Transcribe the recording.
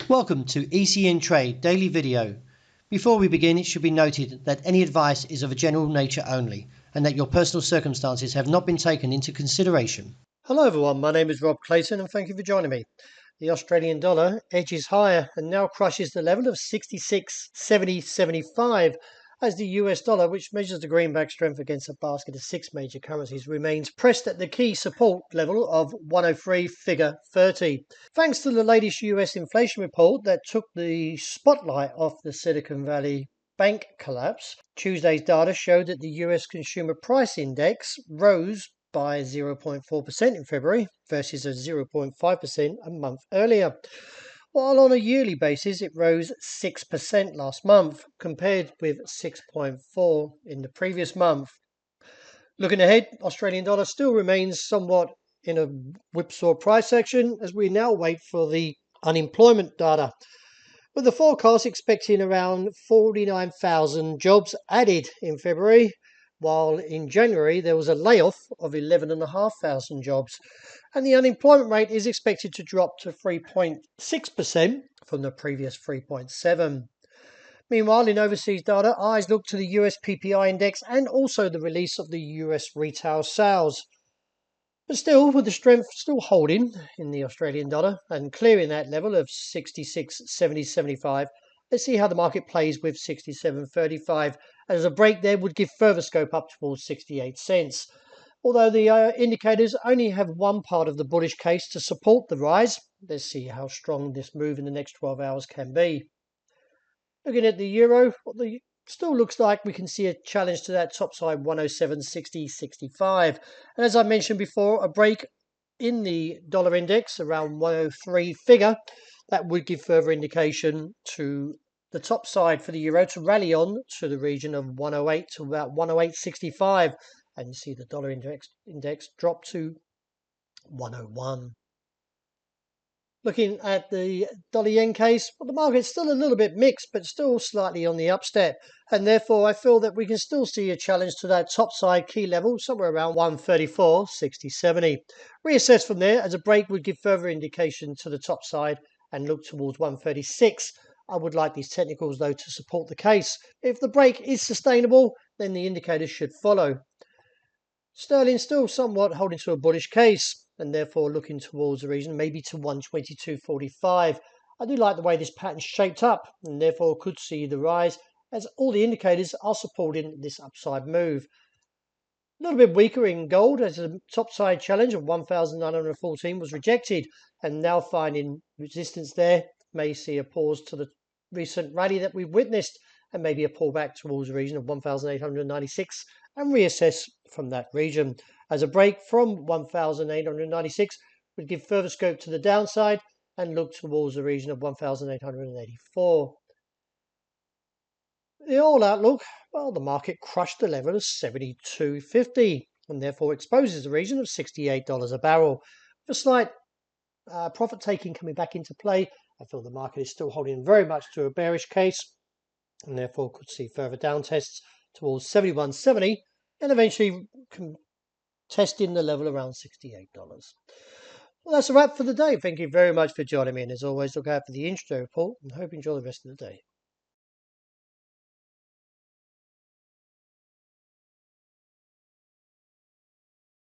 Welcome to ECNTRADE Daily Video. Before we begin, it should be noted that any advice is of a general nature only and that your personal circumstances have not been taken into consideration. Hello everyone, my name is Rob Clayton and thank you for joining me. The Australian dollar edges higher and now crushes the level of 66.7075 as the US dollar, which measures the greenback strength against a basket of six major currencies, remains pressed at the key support level of 103.30. Thanks to the latest US inflation report that took the spotlight off the Silicon Valley bank collapse, Tuesday's data showed that the US Consumer Price Index rose by 0.4% in February versus a 0.5% a month earlier, while on a yearly basis it rose 6% last month compared with 6.4% in the previous month. Looking ahead, Australian dollar still remains somewhat in a whipsaw price action as we now wait for the unemployment data, with the forecast expecting around 49,000 jobs added in February, while in January there was a layoff of 11,500 jobs, and the unemployment rate is expected to drop to 3.6% from the previous 3.7%. Meanwhile, in overseas data, eyes look to the US PPI index and also the release of the US retail sales. But still, with the strength still holding in the Australian dollar and clearing that level of 66.7075, let's see how the market plays with 67.35, as a break there would give further scope up towards 68 cents. Although the indicators only have one part of the bullish case to support the rise, let's see how strong this move in the next 12 hours can be. Looking at the euro, still looks like we can see a challenge to that top side 107.6065. And as I mentioned before, a break in the dollar index around 103 figure, that would give further indication to the top side for the euro to rally on to the region of 108 to about 108.65. And you see the dollar index drop to 101. Looking at the dollar yen case, well, the market's still a little bit mixed, but still slightly on the upstep. And therefore, I feel that we can still see a challenge to that top side key level, somewhere around 134.6070. Reassess from there, as a break would give further indication to the top side and look towards 136. I would like these technicals, though, to support the case. If the break is sustainable, then the indicators should follow. Sterling still somewhat holding to a bullish case, and therefore looking towards the region, maybe to 122.45. I do like the way this pattern's shaped up, and therefore could see the rise, as all the indicators are supporting this upside move. A little bit weaker in gold, as the topside challenge of 1,914 was rejected, and now finding resistance there, may see a pause to the recent rally that we've witnessed, and maybe a pullback towards the region of 1,896, and reassess from that region, as a break from 1,896 would give further scope to the downside and look towards the region of 1,884. The oil outlook, well, the market crushed the level of 72.50 and therefore exposes the region of $68 a barrel. With a slight profit taking coming back into play, I feel the market is still holding very much to a bearish case and therefore could see further down tests towards 71.70 and eventually testing the level around $68. Well, that's a wrap for the day. Thank you very much for joining me, and as always, look out for the intraday report and hope you enjoy the rest of the day.